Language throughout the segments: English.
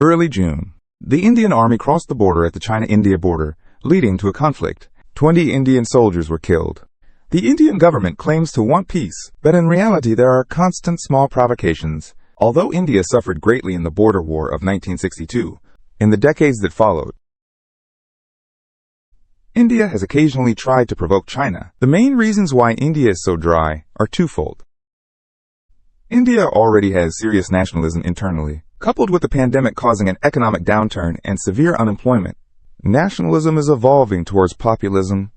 Early June. The Indian army crossed the border at the China-India border, leading to a conflict. 20 Indian soldiers were killed. The Indian government claims to want peace, but in reality there are constant small provocations. Although India suffered greatly in the border war of 1962, in the decades that followed, India has occasionally tried to provoke China. The main reasons why India is so dry are twofold. India already has serious nationalism internally, coupled with the pandemic causing an economic downturn and severe unemployment. Nationalism is evolving towards populism.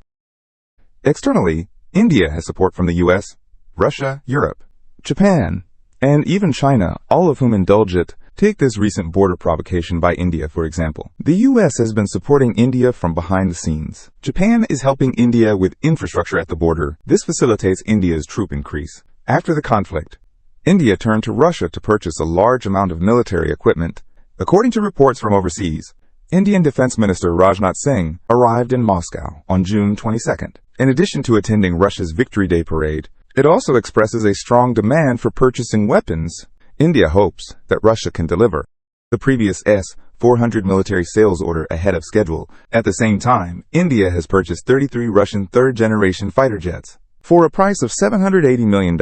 Externally, India has support from the US, Russia, Europe, Japan, and even China, all of whom indulge it. Take this recent border provocation by India, for example. The US has been supporting India from behind the scenes. Japan is helping India with infrastructure at the border. This facilitates India's troop increase. After the conflict, India turned to Russia to purchase a large amount of military equipment. According to reports from overseas, Indian Defense Minister Rajnath Singh arrived in Moscow on June 22nd. In addition to attending Russia's Victory Day parade, it also expresses a strong demand for purchasing weapons. India hopes that Russia can deliver the previous S-400 military sales order ahead of schedule. At the same time, India has purchased 33 Russian third-generation fighter jets for a price of $780 million.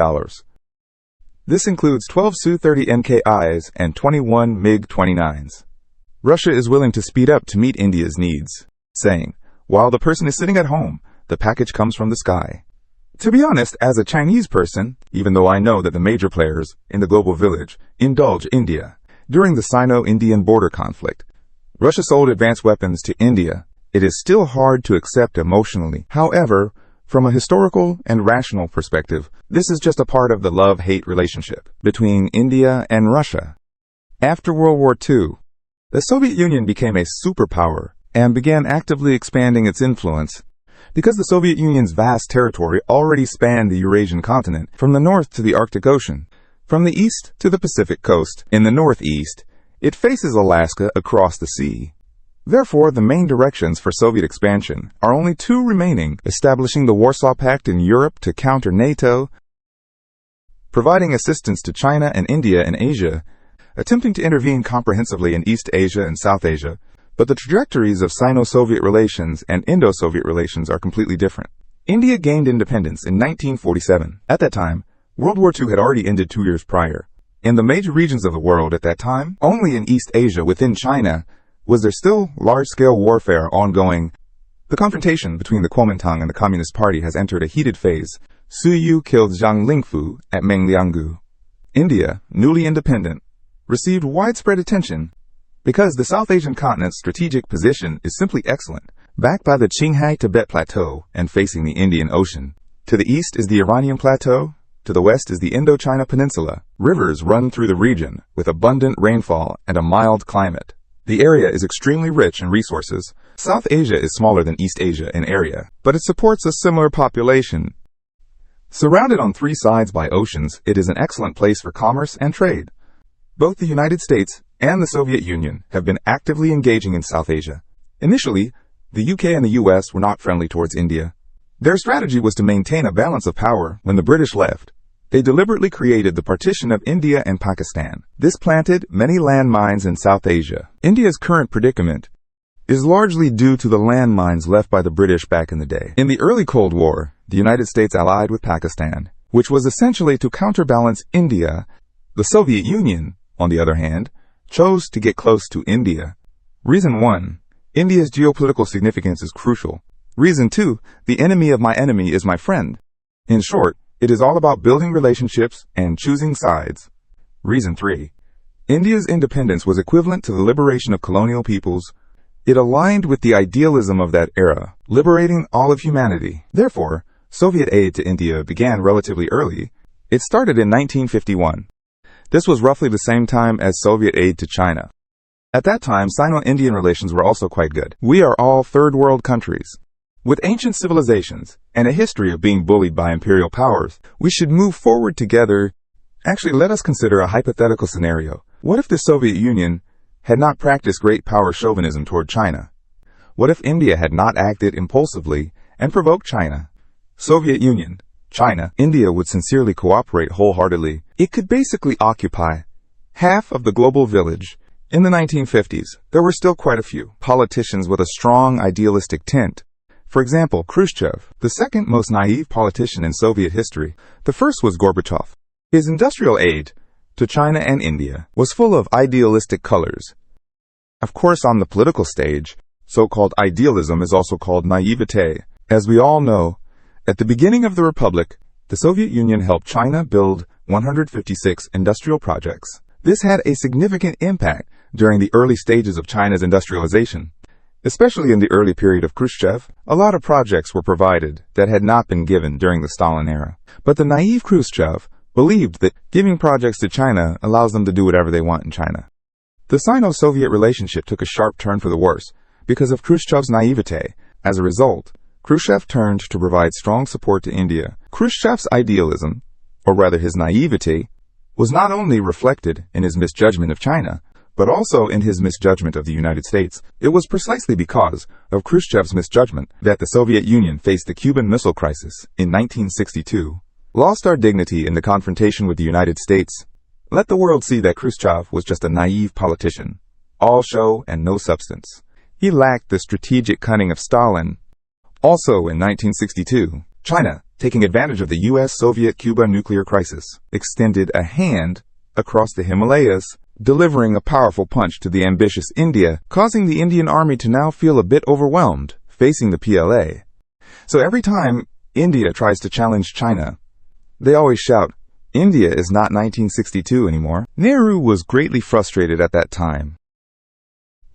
This includes 12 Su-30 MKIs and 21 MiG-29s. Russia is willing to speed up to meet India's needs, saying, "While the person is sitting at home, the package comes from the sky." To be honest, as a Chinese person, even though I know that the major players in the global village indulge India, during the Sino-Indian border conflict, Russia sold advanced weapons to India. It is still hard to accept emotionally. However, from a historical and rational perspective, this is just a part of the love-hate relationship between India and Russia. After World War II, the Soviet Union became a superpower and began actively expanding its influence. Because the Soviet Union's vast territory already spanned the Eurasian continent, from the north to the Arctic Ocean, from the east to the Pacific coast. In the northeast, it faces Alaska across the sea. Therefore, the main directions for Soviet expansion are only two remaining: establishing the Warsaw Pact in Europe to counter NATO, providing assistance to China and India in Asia, attempting to intervene comprehensively in East Asia and South Asia. But the trajectories of Sino-Soviet relations and Indo-Soviet relations are completely different. India gained independence in 1947. At that time, World War II had already ended 2 years prior. In the major regions of the world at that time, only in East Asia within China, was there still large-scale warfare ongoing. The confrontation between the Kuomintang and the Communist Party has entered a heated phase. Su Yu killed Zhang Lingfu at Menglianggu. India, newly independent, received widespread attention because the South Asian continent's strategic position is simply excellent, backed by the Qinghai-Tibet Plateau and facing the Indian Ocean. To the east is the Iranian Plateau, to the west is the Indochina Peninsula. Rivers run through the region with abundant rainfall and a mild climate. The area is extremely rich in resources. South Asia is smaller than East Asia in area, but it supports a similar population. Surrounded on three sides by oceans, it is an excellent place for commerce and trade. Both the United States and the Soviet Union have been actively engaging in South Asia. Initially, the UK and the US were not friendly towards India. Their strategy was to maintain a balance of power. When the British left, they deliberately created the partition of India and Pakistan. This planted many landmines in South Asia. India's current predicament is largely due to the landmines left by the British back in the day. In the early Cold War, the United States allied with Pakistan, which was essentially to counterbalance India. The Soviet Union, on the other hand, chose to get close to India. Reason 1. India's geopolitical significance is crucial. Reason 2. The enemy of my enemy is my friend. In short, it is all about building relationships and choosing sides. Reason 3. India's independence was equivalent to the liberation of colonial peoples. It aligned with the idealism of that era, liberating all of humanity. Therefore, Soviet aid to India began relatively early. It started in 1951. This was roughly the same time as Soviet aid to China. At that time, Sino-Indian relations were also quite good. We are all third world countries, with ancient civilizations and a history of being bullied by imperial powers. We should move forward together. Actually, let us consider a hypothetical scenario. What if the Soviet Union had not practiced great power chauvinism toward China? What if India had not acted impulsively and provoked China? Soviet Union, China, India would sincerely cooperate wholeheartedly. It could basically occupy half of the global village In the 1950s, there were still quite a few politicians with a strong idealistic tint. For example, Khrushchev, the second most naive politician in Soviet history. The first was Gorbachev. His industrial aid to China and India was full of idealistic colors. Of course, on the political stage, so-called idealism is also called naivete. As we all know, at the beginning of the Republic, the Soviet Union helped China build 156 industrial projects. This had a significant impact during the early stages of China's industrialization. Especially in the early period of Khrushchev, a lot of projects were provided that had not been given during the Stalin era. But the naive Khrushchev believed that giving projects to China allows them to do whatever they want in China. The Sino-Soviet relationship took a sharp turn for the worse because of Khrushchev's naivete. As a result, Khrushchev turned to provide strong support to India. Khrushchev's idealism, or rather his naivete, was not only reflected in his misjudgment of China, but also in his misjudgment of the United States. It was precisely because of Khrushchev's misjudgment that the Soviet Union faced the Cuban Missile Crisis in 1962. Lost our dignity in the confrontation with the United States. Let the world see that Khrushchev was just a naive politician, all show and no substance. He lacked the strategic cunning of Stalin. Also in 1962, China, taking advantage of the U.S.-Soviet-Cuba nuclear crisis, extended a hand across the Himalayas, delivering a powerful punch to the ambitious India, causing the Indian army to now feel a bit overwhelmed, facing the PLA. So every time India tries to challenge China, they always shout, "India is not 1962 anymore." Nehru was greatly frustrated at that time.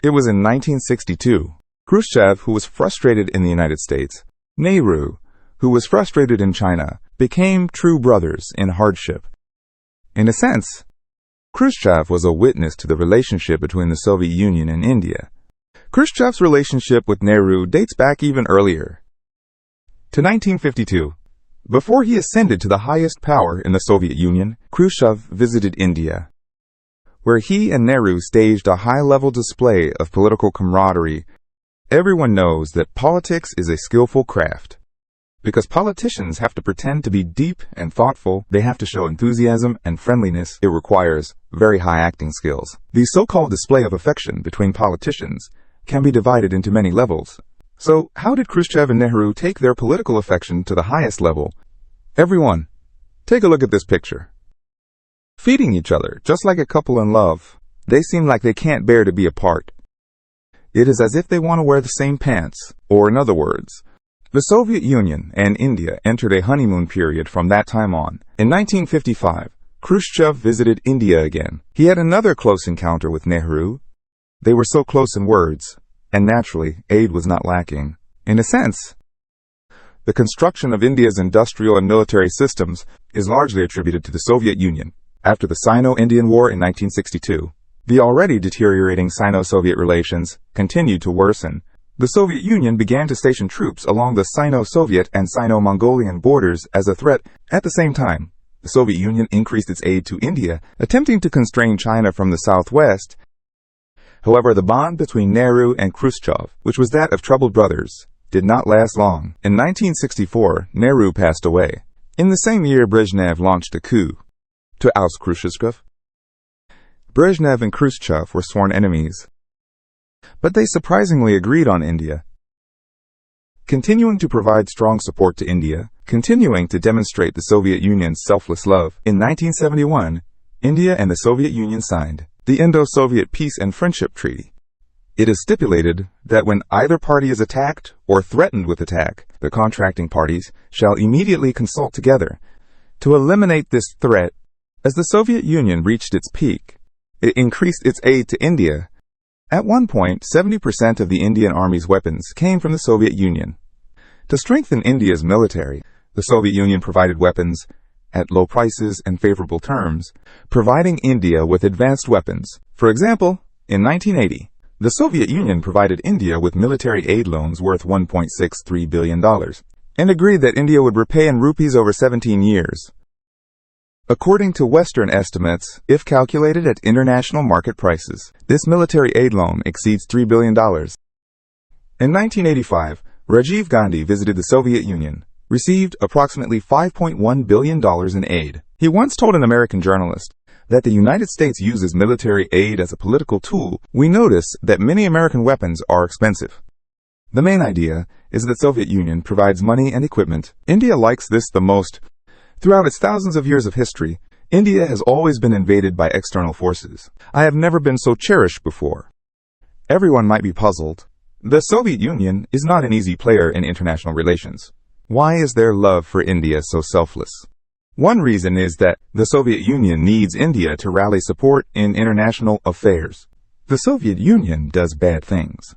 It was in 1962. Khrushchev, who was frustrated in the United States, Nehru, who was frustrated in China, became true brothers in hardship. In a sense, Khrushchev was a witness to the relationship between the Soviet Union and India. Khrushchev's relationship with Nehru dates back even earlier, to 1952. Before he ascended to the highest power in the Soviet Union, Khrushchev visited India, where he and Nehru staged a high-level display of political camaraderie. Everyone knows that politics is a skillful craft. Because politicians have to pretend to be deep and thoughtful, they have to show enthusiasm and friendliness. It requires very high acting skills. The so-called display of affection between politicians can be divided into many levels. So, how did Khrushchev and Nehru take their political affection to the highest level? Everyone, take a look at this picture. Feeding each other, just like a couple in love. They seem like they can't bear to be apart. It is as if they want to wear the same pants, or in other words, the Soviet Union and India entered a honeymoon period from that time on. In 1955, Khrushchev visited India again. He had another close encounter with Nehru. They were so close in words, and naturally, aid was not lacking. In a sense, the construction of India's industrial and military systems is largely attributed to the Soviet Union. After the Sino-Indian War in 1962, the already deteriorating Sino-Soviet relations continued to worsen. The Soviet Union began to station troops along the Sino-Soviet and Sino-Mongolian borders as a threat. At the same time, the Soviet Union increased its aid to India, attempting to constrain China from the southwest. However, the bond between Nehru and Khrushchev, which was that of troubled brothers, did not last long. In 1964, Nehru passed away. In the same year, Brezhnev launched a coup to oust Khrushchev. Brezhnev and Khrushchev were sworn enemies, but they surprisingly agreed on India. Continuing to provide strong support to India, continuing to demonstrate the Soviet Union's selfless love, in 1971, India and the Soviet Union signed the Indo-Soviet Peace and Friendship Treaty. It is stipulated that when either party is attacked or threatened with attack, the contracting parties shall immediately consult together to eliminate this threat. As the Soviet Union reached its peak, it increased its aid to India. At one point, 70% of the Indian Army's weapons came from the Soviet Union. To strengthen India's military, the Soviet Union provided weapons at low prices and favorable terms, providing India with advanced weapons. For example, in 1980, the Soviet Union provided India with military aid loans worth $1.63 billion and agreed that India would repay in rupees over 17 years. According to Western estimates, if calculated at international market prices, this military aid loan exceeds $3 billion. In 1985, Rajiv Gandhi visited the Soviet Union, received approximately $5.1 billion in aid. He once told an American journalist, that the United States uses military aid as a political tool, we notice that many American weapons are expensive. The main idea is that the Soviet Union provides money and equipment. India likes this the most. Throughout its thousands of years of history, India has always been invaded by external forces. I have never been so cherished before. Everyone might be puzzled. The Soviet Union is not an easy player in international relations. Why is their love for India so selfless? One reason is that the Soviet Union needs India to rally support in international affairs. The Soviet Union does bad things,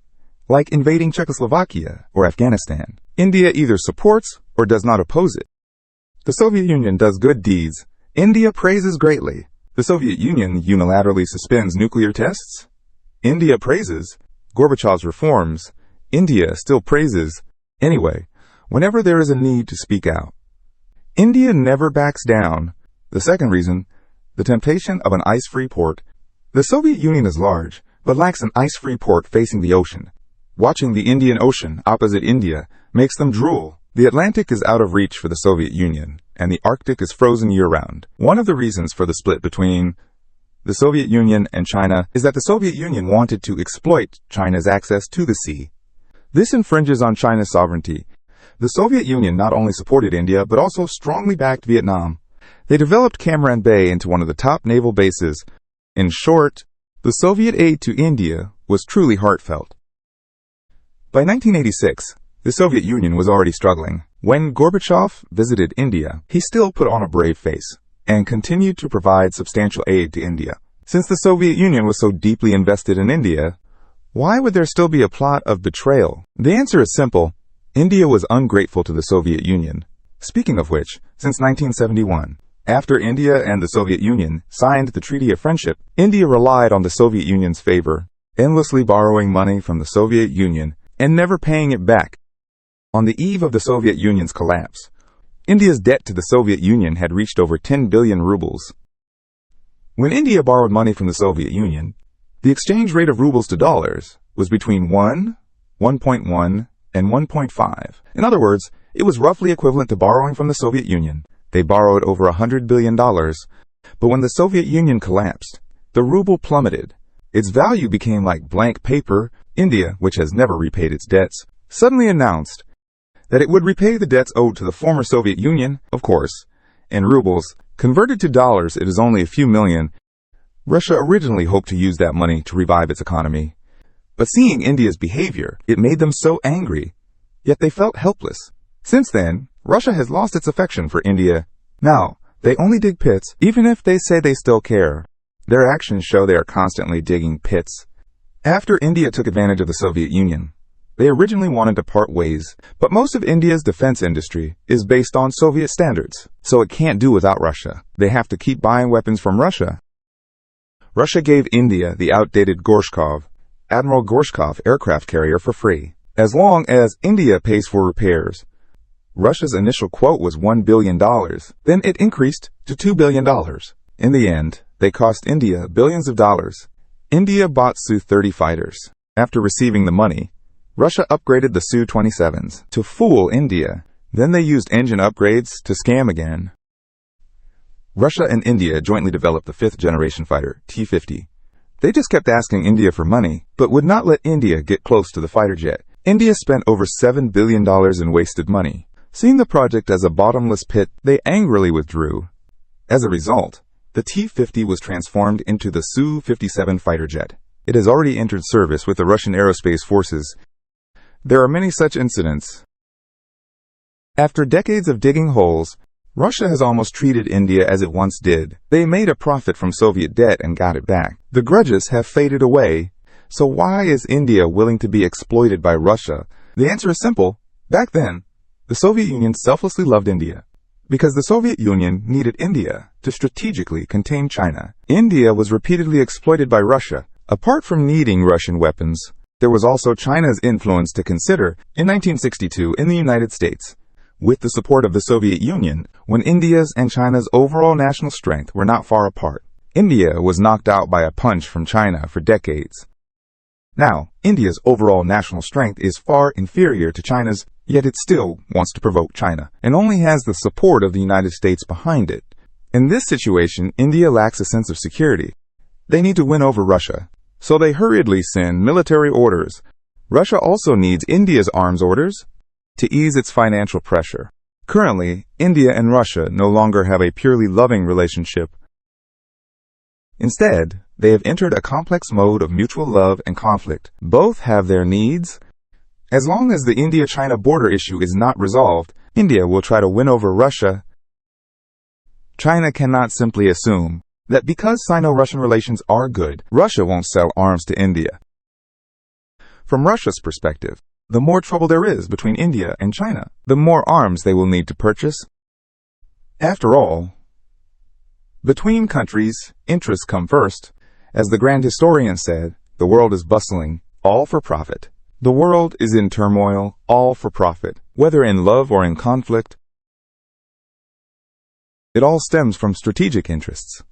like invading Czechoslovakia or Afghanistan. India either supports or does not oppose it. The Soviet Union does good deeds. India praises greatly. The Soviet Union unilaterally suspends nuclear tests. India praises Gorbachev's reforms. India still praises. Anyway, whenever there is a need to speak out, India never backs down. The second reason, the temptation of an ice-free port. The Soviet Union is large, but lacks an ice-free port facing the ocean. Watching the Indian Ocean opposite India makes them drool. The Atlantic is out of reach for the Soviet Union, and the Arctic is frozen year-round. One of the reasons for the split between the Soviet Union and China is that the Soviet Union wanted to exploit China's access to the sea. This infringes on China's sovereignty. The Soviet Union not only supported India, but also strongly backed Vietnam. They developed Cam Ranh Bay into one of the top naval bases. In short, the Soviet aid to India was truly heartfelt. By 1986, the Soviet Union was already struggling. When Gorbachev visited India, he still put on a brave face and continued to provide substantial aid to India. Since the Soviet Union was so deeply invested in India, why would there still be a plot of betrayal? The answer is simple. India was ungrateful to the Soviet Union. Speaking of which, since 1971, after India and the Soviet Union signed the Treaty of Friendship, India relied on the Soviet Union's favor, endlessly borrowing money from the Soviet Union and never paying it back. On the eve of the Soviet Union's collapse, India's debt to the Soviet Union had reached over 10 billion rubles. When India borrowed money from the Soviet Union, the exchange rate of rubles to dollars was between 1, 1.1, and 1.5. In other words, it was roughly equivalent to borrowing from the Soviet Union. They borrowed over $100 billion. But when the Soviet Union collapsed, the ruble plummeted. Its value became like blank paper. India, which has never repaid its debts, suddenly announced that it would repay the debts owed to the former Soviet Union, of course, in rubles. Converted to dollars, it is only a few million. Russia originally hoped to use that money to revive its economy. But seeing India's behavior, it made them so angry, yet they felt helpless. Since then, Russia has lost its affection for India. Now, they only dig pits, even if they say they still care. Their actions show they are constantly digging pits. After India took advantage of the Soviet Union, they originally wanted to part ways, but most of India's defense industry is based on Soviet standards, so it can't do without Russia. They have to keep buying weapons from Russia. Russia gave India the outdated Gorshkov, Admiral Gorshkov aircraft carrier for free, as long as India pays for repairs. Russia's initial quote was $1 billion. Then it increased to $2 billion. In the end, they cost India billions of dollars. India bought Su-30 fighters. After receiving the money, Russia upgraded the Su-27s to fool India. Then they used engine upgrades to scam again. Russia and India jointly developed the fifth-generation fighter, T-50. They just kept asking India for money, but would not let India get close to the fighter jet. India spent over $7 billion in wasted money. Seeing the project as a bottomless pit, they angrily withdrew. As a result, the T-50 was transformed into the Su-57 fighter jet. It has already entered service with the Russian aerospace forces. There are many such incidents. After decades of digging holes, Russia has almost treated India as it once did. They made a profit from Soviet debt and got it back. The grudges have faded away. So why is India willing to be exploited by Russia? The answer is simple. Back then, the Soviet Union selflessly loved India because the Soviet Union needed India to strategically contain China. India was repeatedly exploited by Russia. Apart from needing Russian weapons, there was also China's influence to consider. In 1962, in the United States, with the support of the Soviet Union, when India's and China's overall national strength were not far apart, India was knocked out by a punch from China for decades. Now, India's overall national strength is far inferior to China's, yet it still wants to provoke China, and only has the support of the United States behind it. In this situation, India lacks a sense of security. They need to win over Russia, so they hurriedly send military orders. Russia also needs India's arms orders to ease its financial pressure. Currently, India and Russia no longer have a purely loving relationship. Instead, they have entered a complex mode of mutual love and conflict. Both have their needs. As long as the India-China border issue is not resolved, India will try to win over Russia. China cannot simply assume that because Sino-Russian relations are good, Russia won't sell arms to India. From Russia's perspective, the more trouble there is between India and China, the more arms they will need to purchase. After all, between countries, interests come first. As the grand historian said, the world is bustling, all for profit. The world is in turmoil, all for profit, whether in love or in conflict. It all stems from strategic interests.